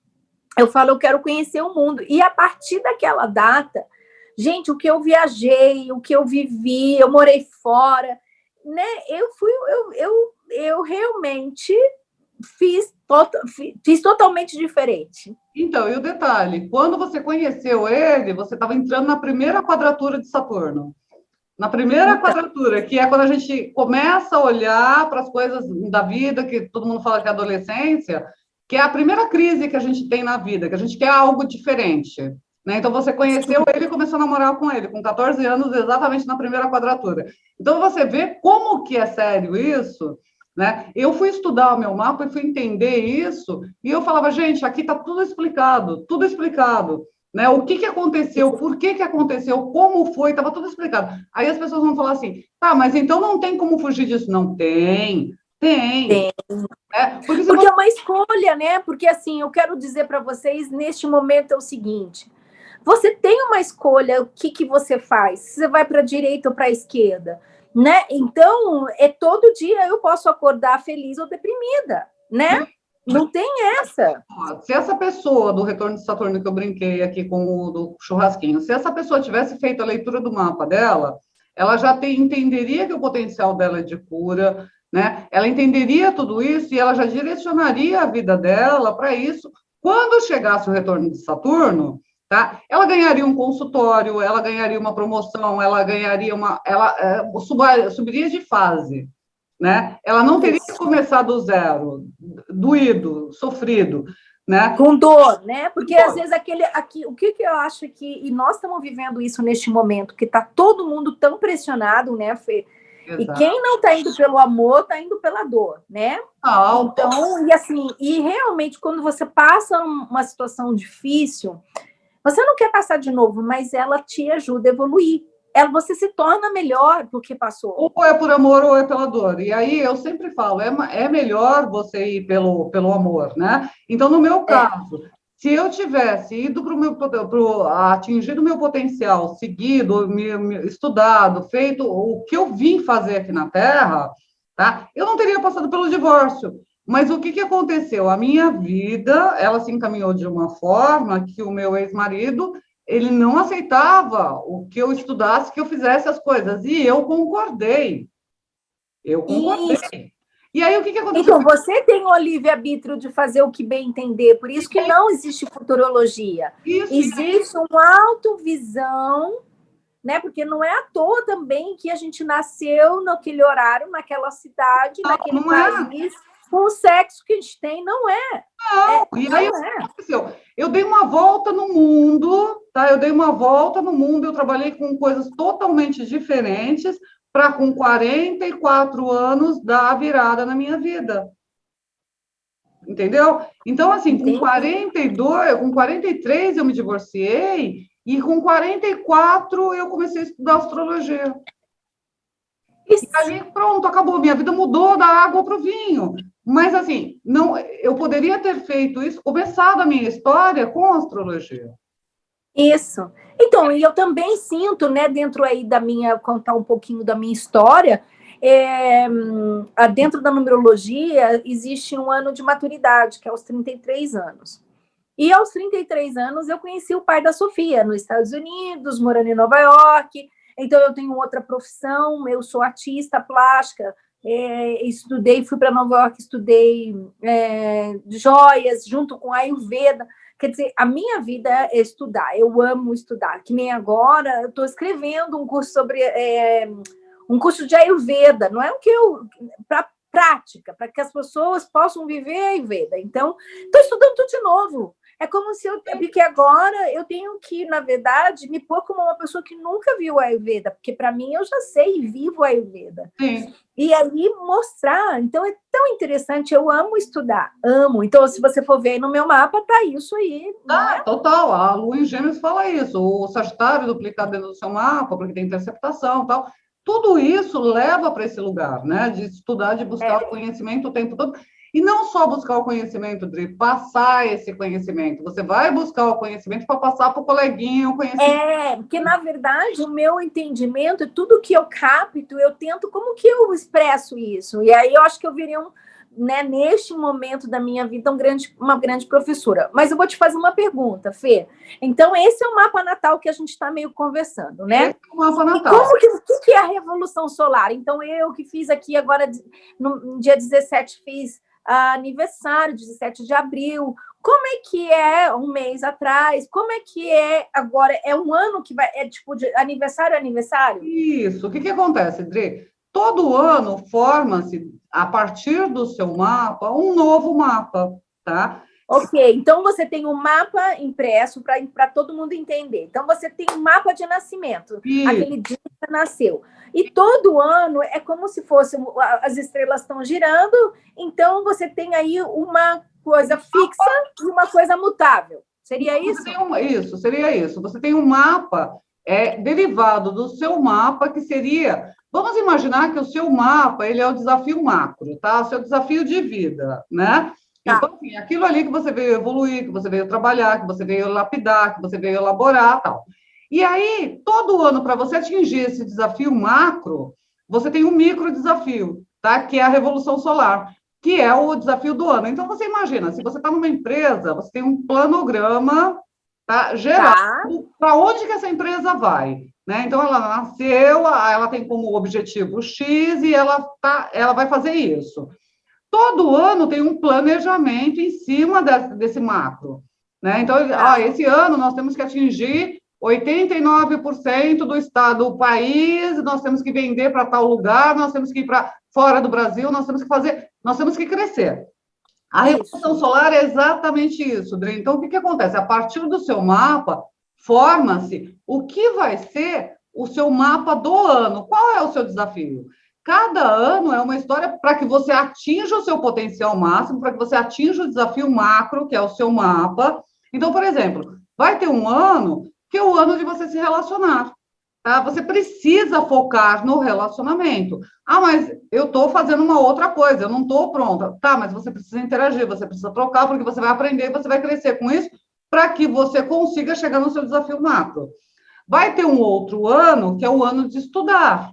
[SPEAKER 1] eu falo, eu quero conhecer o mundo. E a partir daquela data, gente, o que eu viajei, o que eu vivi, eu morei fora, né? Eu realmente fiz totalmente diferente.
[SPEAKER 2] Então, e o detalhe, quando você conheceu ele, você estava entrando na primeira quadratura de Saturno. Na primeira quadratura, que é quando a gente começa a olhar para as coisas da vida, que todo mundo fala que é adolescência, que é a primeira crise que a gente tem na vida, que a gente quer algo diferente. Né? Então, você conheceu ele e começou a namorar com ele, com 14 anos, exatamente na primeira quadratura. Então, você vê como que é sério isso, né? Eu fui estudar o meu mapa e fui entender isso, e eu falava, gente, aqui está tudo explicado, tudo explicado. Né? O que aconteceu, por que aconteceu, como foi, estava tudo explicado. Aí as pessoas vão falar assim, tá, mas então não tem como fugir disso. Não tem, tem.
[SPEAKER 1] Porque é uma escolha, né? Porque assim, eu quero dizer para vocês, neste momento é o seguinte, você tem uma escolha, o que você faz? Você vai para a direita ou para a esquerda? Né? Então, todo dia eu posso acordar feliz ou deprimida, né? Não tem essa.
[SPEAKER 2] Se essa pessoa do retorno de Saturno que eu brinquei aqui com o do churrasquinho, se essa pessoa tivesse feito a leitura do mapa dela, ela já entenderia que o potencial dela é de cura, né? Ela entenderia tudo isso e ela já direcionaria a vida dela para isso. Quando chegasse o retorno de Saturno, tá? Ela ganharia um consultório, ela ganharia uma promoção, ela ganharia subiria de fase. Né? Ela não teria que começar do zero, doído, sofrido, né?
[SPEAKER 1] Com dor, né? Porque às vezes o que eu acho que, e nós estamos vivendo isso neste momento, que está todo mundo tão pressionado, né, Fê? Exato. E quem não está indo pelo amor, está indo pela dor, né? Então, e assim, e realmente quando você passa uma situação difícil, você não quer passar de novo, mas ela te ajuda a evoluir. Você se torna melhor do que passou.
[SPEAKER 2] Ou é por amor ou é pela dor. E aí eu sempre falo, é melhor você ir pelo amor, né? Então, no meu caso, se eu tivesse ido atingido o meu potencial, seguido, estudado, feito o que eu vim fazer aqui na Terra, tá? Eu não teria passado pelo divórcio. Mas o que aconteceu? A minha vida, ela se encaminhou de uma forma que o meu ex-marido ele não aceitava o que eu estudasse, que eu fizesse as coisas. E eu concordei. Isso. E aí, o que aconteceu?
[SPEAKER 1] Então, você tem o livre-arbítrio de fazer o que bem entender. Por isso que não existe futurologia. Existe uma autovisão, né? Porque não é à toa também que a gente nasceu naquele horário, naquela cidade, naquele país, com o sexo que a gente tem. Não é.
[SPEAKER 2] Não, e aí o que aconteceu? Eu dei uma volta no mundo, tá? Eu dei uma volta no mundo, eu trabalhei com coisas totalmente diferentes para com 44 anos dar a virada na minha vida. Entendeu? Então, assim, com 42, com 43 eu me divorciei e com 44 eu comecei a estudar astrologia. Isso. E aí, pronto, acabou. Minha vida mudou da água para o vinho. Mas, assim, não, eu poderia ter feito isso, começado a minha história com a astrologia.
[SPEAKER 1] Isso. Então, e eu também sinto, né, dentro aí contar um pouquinho da minha história, dentro da numerologia, existe um ano de maturidade, que é aos 33 anos. E aos 33 anos, eu conheci o pai da Sofia, nos Estados Unidos, morando em Nova York. Então, eu tenho outra profissão, eu sou artista plástica, estudei, fui para Nova York, estudei joias junto com a Ayurveda. Quer dizer, a minha vida é estudar, eu amo estudar. Que nem agora, eu estou escrevendo um curso sobre um curso de Ayurveda, não é o que eu para prática, para que as pessoas possam viver a Ayurveda. Então, estou estudando tudo de novo. É como se porque agora eu tenho que, na verdade, me pôr como uma pessoa que nunca viu a Ayurveda, porque para mim eu já sei e vivo a Ayurveda.
[SPEAKER 2] Sim.
[SPEAKER 1] E aí mostrar. Então é tão interessante, eu amo estudar, amo. Então, se você for ver no meu mapa, tá isso aí.
[SPEAKER 2] Total, a Lua em Gêmeos fala isso, o Sagitário duplicado dentro do seu mapa, porque tem interceptação e tal. Tudo isso leva para esse lugar, né? De estudar, de buscar o conhecimento o tempo todo. E não só buscar o conhecimento, de passar esse conhecimento. Você vai buscar o conhecimento para passar para o coleguinha o conhecimento.
[SPEAKER 1] Porque, na verdade, o meu entendimento, tudo que eu capto, eu tento, como que eu expresso isso? E aí eu acho que eu virei neste momento da minha vida, uma grande professora. Mas eu vou te fazer uma pergunta, Fê. Então, esse é o mapa natal que a gente está meio conversando, né?
[SPEAKER 2] Esse é o mapa natal.
[SPEAKER 1] E o que é a Revolução Solar? Então, eu que fiz aqui agora, no dia 17, fiz aniversário, 17 de abril. Como é que é um mês atrás? Como é que é agora? É um ano que vai... É tipo de aniversário a aniversário?
[SPEAKER 2] Isso. O que acontece, Dri? Todo ano forma-se, a partir do seu mapa, um novo mapa, tá?
[SPEAKER 1] Ok, então você tem um mapa impresso para todo mundo entender. Então você tem um mapa de nascimento, aquele dia que você nasceu. E todo ano é como se fosse, as estrelas estão girando, então você tem aí uma coisa fixa e uma coisa mutável. Seria isso?
[SPEAKER 2] Isso, seria isso. Você tem um mapa derivado do seu mapa, que seria... Vamos imaginar que o seu mapa, ele é o desafio macro, tá? O seu desafio de vida, né?
[SPEAKER 1] Tá.
[SPEAKER 2] Então, assim, aquilo ali que você veio evoluir, que você veio trabalhar, que você veio lapidar, que você veio elaborar, tal. E aí, todo ano, para você atingir esse desafio macro, você tem um micro desafio, tá? Que é a Revolução Solar, que é o desafio do ano. Então, você imagina, se você está numa empresa, você tem um planograma, tá? Geral, para onde que essa empresa vai, né? Então, ela nasceu, ela tem como objetivo X e ela vai fazer isso. Todo ano tem um planejamento em cima desse macro, né? Então, esse ano nós temos que atingir 89% do estado do país, nós temos que vender para tal lugar, nós temos que ir para fora do Brasil, nós temos que crescer. A Revolução Solar é exatamente isso, Dri. Então, o que acontece? A partir do seu mapa, forma-se o que vai ser o seu mapa do ano. Qual é o seu desafio? Cada ano é uma história para que você atinja o seu potencial máximo, para que você atinja o desafio macro, que é o seu mapa. Então, por exemplo, vai ter um ano que é o ano de você se relacionar. Tá? Você precisa focar no relacionamento. Mas eu estou fazendo uma outra coisa, eu não estou pronta. Tá, mas você precisa interagir, você precisa trocar, porque você vai aprender e você vai crescer com isso, para que você consiga chegar no seu desafio macro. Vai ter um outro ano, que é o ano de estudar.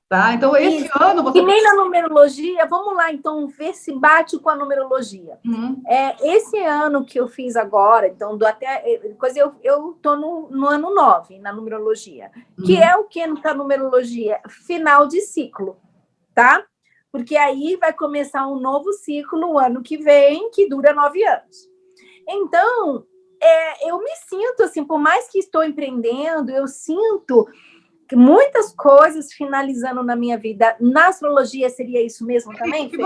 [SPEAKER 2] Tá? Então, esse ano você...
[SPEAKER 1] E nem na numerologia, vamos lá, então, ver se bate com a numerologia. Esse ano que eu fiz agora, então, eu estou no ano 9, na numerologia, que é o que na numerologia? Final de ciclo, tá? Porque aí vai começar um novo ciclo o ano que vem, que dura 9 anos. Então, eu me sinto, assim, por mais que estou empreendendo, eu sinto... muitas coisas finalizando na minha vida. Na astrologia seria isso mesmo também?
[SPEAKER 2] O que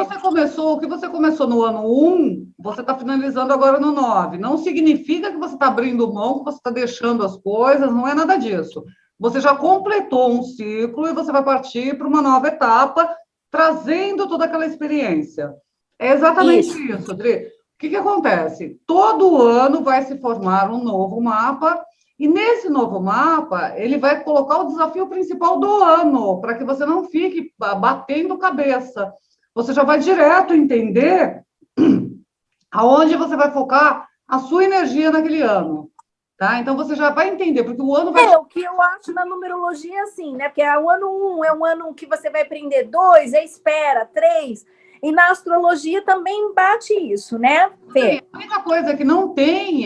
[SPEAKER 2] você começou no ano 1, você está finalizando agora no 9. Não significa que você está abrindo mão, que você está deixando as coisas, não é nada disso. Você já completou um ciclo e você vai partir para uma nova etapa, trazendo toda aquela experiência. É exatamente isso, Adri. O que acontece? Todo ano vai se formar um novo mapa. E nesse novo mapa, ele vai colocar o desafio principal do ano, para que você não fique batendo cabeça. Você já vai direto entender aonde você vai focar a sua energia naquele ano. Tá? Então, você já vai entender, porque o ano vai...
[SPEAKER 1] o que eu acho na numerologia, assim, né? Porque o ano 1 é um ano que você vai aprender, 2 é espera, 3... E na astrologia também bate isso, né, Fê?
[SPEAKER 2] A única coisa que não tem,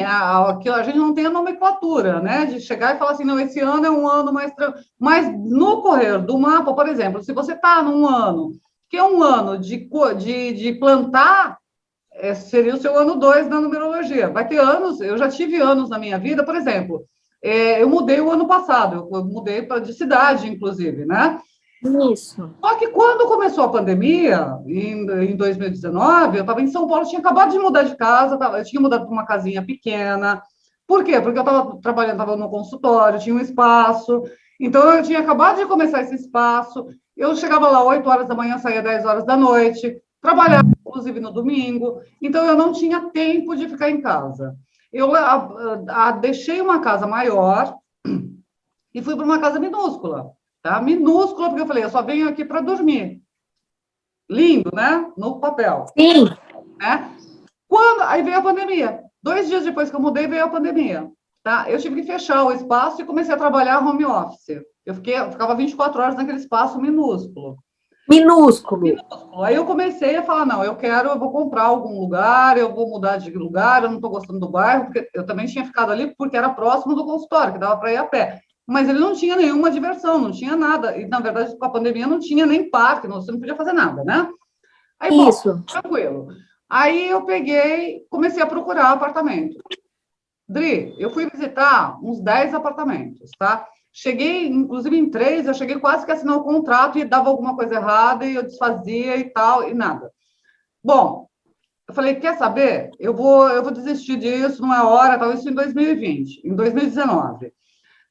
[SPEAKER 2] que a gente não tem a nomenclatura, né? De chegar e falar assim, não, esse ano é um ano mais tranquilo. Mas no correr do mapa, por exemplo, se você está num ano que é um ano de plantar, seria o seu ano 2 na numerologia. Vai ter anos, eu já tive anos na minha vida, por exemplo, eu mudei o ano passado, eu mudei de cidade, inclusive, né?
[SPEAKER 1] Isso.
[SPEAKER 2] Só que quando começou a pandemia, em 2019, eu estava em São Paulo, tinha acabado de mudar de casa, eu tinha mudado para uma casinha pequena. Por quê? Porque eu estava trabalhando, estava no consultório, tinha um espaço, então eu tinha acabado de começar esse espaço, eu chegava lá 8 horas da manhã, saía 10 horas da noite, trabalhava, inclusive, no domingo, então eu não tinha tempo de ficar em casa. Eu deixei uma casa maior e fui para uma casa minúscula, tá? Minúscula, porque eu falei, eu só venho aqui para dormir. Lindo, né? No papel.
[SPEAKER 1] Sim.
[SPEAKER 2] Né? Aí veio a pandemia. 2 dias depois que eu mudei, veio a pandemia. Tá? Eu tive que fechar o espaço e comecei a trabalhar home office. Eu ficava 24 horas naquele espaço minúsculo.
[SPEAKER 1] Minúsculo.
[SPEAKER 2] Aí eu comecei a falar, não, eu vou comprar algum lugar, eu vou mudar de lugar, eu não estou gostando do bairro, porque eu também tinha ficado ali porque era próximo do consultório, que dava para ir a pé. Mas ele não tinha nenhuma diversão, não tinha nada. E, na verdade, com a pandemia não tinha nem parque, você não podia fazer nada, né? Aí, bom, tranquilo. Aí eu comecei a procurar apartamento. Dri, eu fui visitar uns 10 apartamentos, tá? Cheguei, inclusive, em 3, eu cheguei quase que a assinar o contrato e dava alguma coisa errada e eu desfazia e tal, e nada. Bom, eu falei, quer saber? Eu vou desistir disso, não é hora, tal, isso em 2020, em 2019.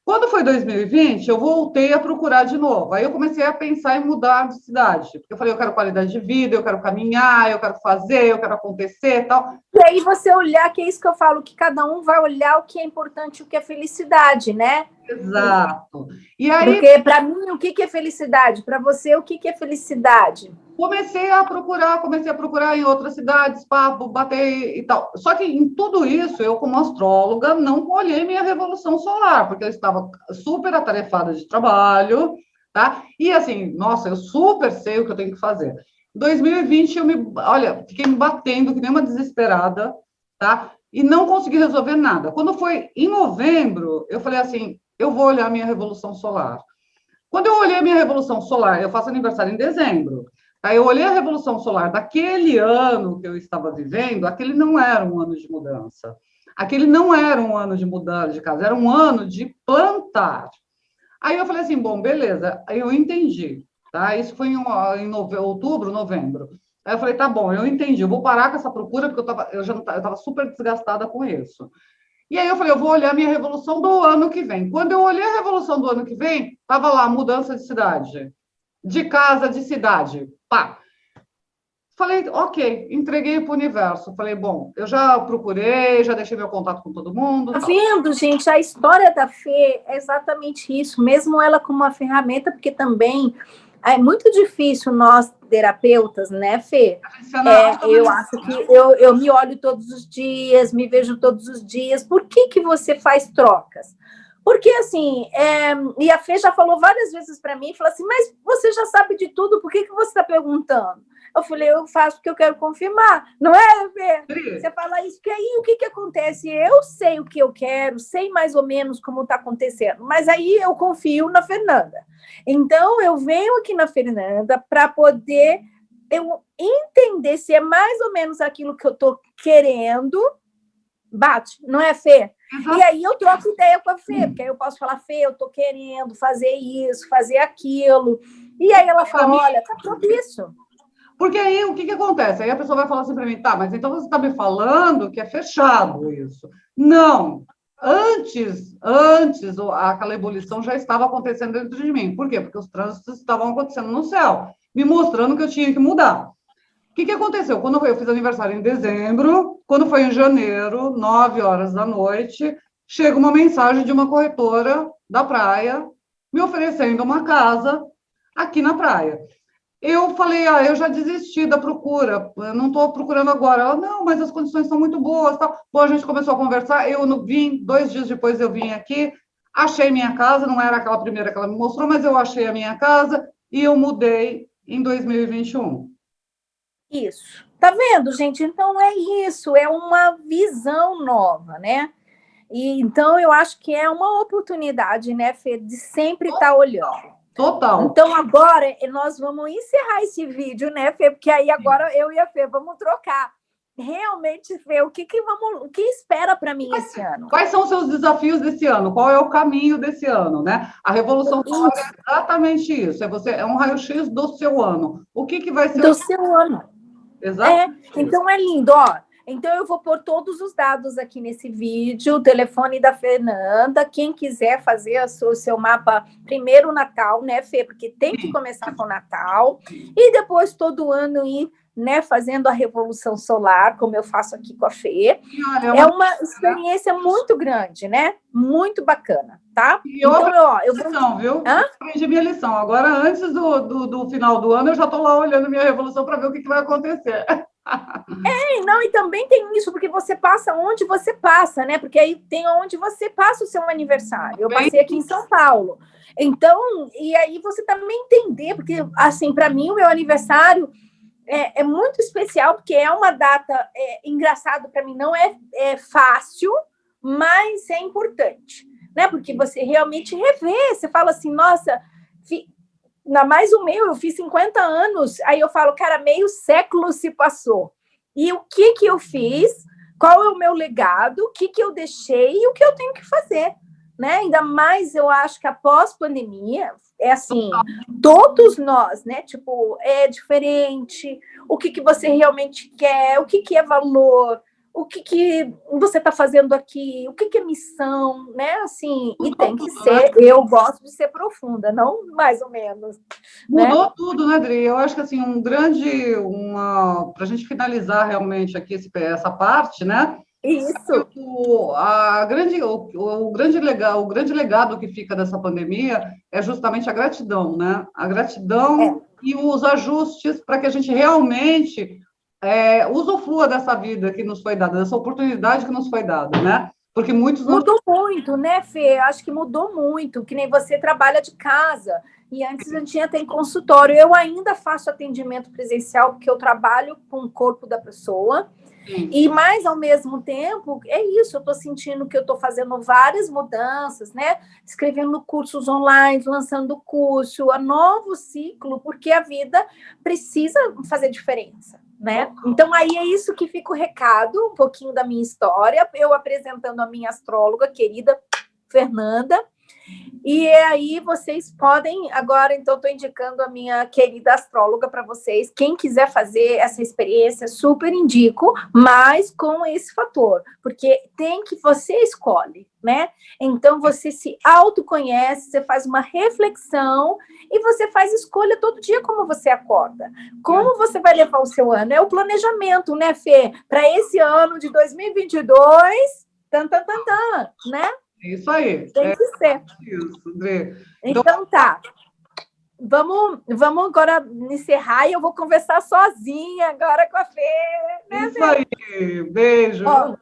[SPEAKER 2] Quando foi 2020, eu voltei a procurar de novo. Aí eu comecei a pensar em mudar de cidade. Porque eu falei, eu quero qualidade de vida, eu quero caminhar, eu quero fazer, eu quero acontecer e tal.
[SPEAKER 1] E aí você olhar, que é isso que eu falo, que cada um vai olhar o que é importante, o que é felicidade, né?
[SPEAKER 2] Exato. E aí,
[SPEAKER 1] porque para mim, o que é felicidade? Para você, o que é felicidade?
[SPEAKER 2] comecei a procurar em outras cidades, papo, bater e tal. Só que em tudo isso, eu, como astróloga, não olhei minha revolução solar, porque eu estava super atarefada de trabalho, tá? E assim, nossa, eu super sei o que eu tenho que fazer. Em 2020, fiquei me batendo que nem uma desesperada, tá? E não consegui resolver nada. Quando foi em novembro, eu falei assim, eu vou olhar minha revolução solar. Quando eu olhei a minha revolução solar, eu faço aniversário em dezembro. Aí eu olhei a revolução solar daquele ano que eu estava vivendo, aquele não era um ano de mudança. Aquele não era um ano de mudança de casa, era um ano de plantar. Aí eu falei assim, bom, beleza, aí eu entendi, tá? Isso foi em outubro, novembro. Aí eu falei, tá bom, eu entendi, eu vou parar com essa procura, porque eu estava super desgastada com isso. E aí eu falei, eu vou olhar minha revolução do ano que vem. Quando eu olhei a revolução do ano que vem, estava lá, mudança de cidade, de casa, de cidade. Pá! Falei, ok, entreguei para o universo. Falei, bom, eu já procurei, já deixei meu contato com todo mundo.
[SPEAKER 1] Tá vendo, gente? A história da Fê é exatamente isso, mesmo ela como uma ferramenta, porque também é muito difícil nós, terapeutas, né, Fê? Eu acho que eu me olho todos os dias, me vejo todos os dias. Por que você faz trocas? Porque, assim, e a Fê já falou várias vezes para mim, falou assim, mas você já sabe de tudo, por que você está perguntando? Eu falei, eu faço porque eu quero confirmar. Não é, Fê? Você fala isso, que aí o que acontece? Eu sei o que eu quero, sei mais ou menos como está acontecendo, mas aí eu confio na Fernanda. Então, eu venho aqui na Fernanda para poder eu entender se é mais ou menos aquilo que eu estou querendo. Bate, não é, Fê? Uhum. E aí eu troco ideia com a Fê, porque aí eu posso falar, Fê, eu estou querendo fazer isso, fazer aquilo. E aí ela fala, olha, tá propício.
[SPEAKER 2] Porque aí o que acontece? Aí a pessoa vai falar assim para mim, tá, mas então você está me falando que é fechado isso. Não. Antes, aquela ebulição já estava acontecendo dentro de mim. Por quê? Porque os trânsitos estavam acontecendo no céu, me mostrando que eu tinha que mudar. O que aconteceu? Quando eu fiz aniversário em dezembro, quando foi em janeiro, 9 horas da noite, chega uma mensagem de uma corretora da praia me oferecendo uma casa aqui na praia. Eu falei, eu já desisti da procura, eu não estou procurando agora. Ela, não, mas as condições são muito boas. Tal. Bom, a gente começou a conversar, eu vim, 2 dias depois eu vim aqui, achei minha casa, não era aquela primeira que ela me mostrou, mas eu achei a minha casa e eu mudei em 2021.
[SPEAKER 1] Isso. Tá vendo, gente? Então é isso, é uma visão nova, né? E então eu acho que é uma oportunidade, né, Fê, de sempre estar olhando.
[SPEAKER 2] Total.
[SPEAKER 1] Então, agora, nós vamos encerrar esse vídeo, né, Fê? Porque aí agora eu e a Fê vamos trocar. Realmente, Fê, o que espera para mim esse ano?
[SPEAKER 2] Quais são os seus desafios desse ano? Qual é o caminho desse ano, né? A Revolução Solar é exatamente isso. É um raio-x do seu ano. O que vai ser
[SPEAKER 1] do seu ano?
[SPEAKER 2] Exato.
[SPEAKER 1] Então é lindo, ó. Então eu vou pôr todos os dados aqui nesse vídeo, o telefone da Fernanda, quem quiser fazer o seu mapa primeiro Natal, né, Fê? Porque tem que começar com o Natal, e depois todo ano ir, né, fazendo a Revolução Solar, como eu faço aqui com a Fê. É uma experiência muito grande, né? Muito bacana, tá?
[SPEAKER 2] E eu vou... viu? Aprendi minha lição. Agora, antes do final do ano, eu já estou lá olhando minha Revolução para ver o que vai acontecer.
[SPEAKER 1] Não, e também tem isso, porque você passa onde você passa, né? Porque aí tem onde você passa o seu aniversário. Eu passei aqui em São Paulo. Então, e aí você também entender, porque, assim, para mim, o meu aniversário é muito especial, porque é uma data engraçado para mim, não é fácil, mas é importante, né? Porque você realmente revê, você fala assim, nossa, ainda mais o meu, eu fiz 50 anos, aí eu falo, cara, meio século se passou. E o que eu fiz? Qual é o meu legado? O que eu deixei e o que eu tenho que fazer? Né? Ainda mais, eu acho que após pandemia, é assim, todos nós, né? Tipo, é diferente. O que você realmente quer? O que é valor? O que você está fazendo aqui? O que é missão, né? Assim, e tem que ser. Eu gosto de ser profunda, não mais ou menos.
[SPEAKER 2] Mudou tudo, né, Adri? Eu acho que assim para a gente finalizar realmente aqui essa parte, né?
[SPEAKER 1] Isso.
[SPEAKER 2] O grande legado que fica dessa pandemia é justamente a gratidão, né? A gratidão e os ajustes para que a gente realmente usufrua dessa vida que nos foi dada, dessa oportunidade que nos foi dada, né? Porque muitos não...
[SPEAKER 1] Mudou muito, né, Fê? Acho que mudou muito, que nem você trabalha de casa, e antes a gente tem consultório. Eu ainda faço atendimento presencial, porque eu trabalho com o corpo da pessoa, e mais ao mesmo tempo, é isso, eu estou sentindo que eu estou fazendo várias mudanças, né? Escrevendo cursos online, lançando curso, a novo ciclo, porque a vida precisa fazer diferença, né? Então, aí é isso que fica o recado, um pouquinho da minha história, eu apresentando a minha astróloga querida, Fernanda, e aí vocês podem, agora, então, estou indicando a minha querida astróloga para vocês. Quem quiser fazer essa experiência, super indico, mas com esse fator, porque você escolhe, né? Então, você se autoconhece, você faz uma reflexão e você faz escolha todo dia como você acorda. Como você vai levar o seu ano? É o planejamento, né, Fê? Para esse ano de 2022, né?
[SPEAKER 2] Isso aí.
[SPEAKER 1] Tem que ser.
[SPEAKER 2] Isso, André.
[SPEAKER 1] Então tá. Vamos agora encerrar e eu vou conversar sozinha agora com a Fê.
[SPEAKER 2] Né, isso aí. Beijo.
[SPEAKER 1] Ó,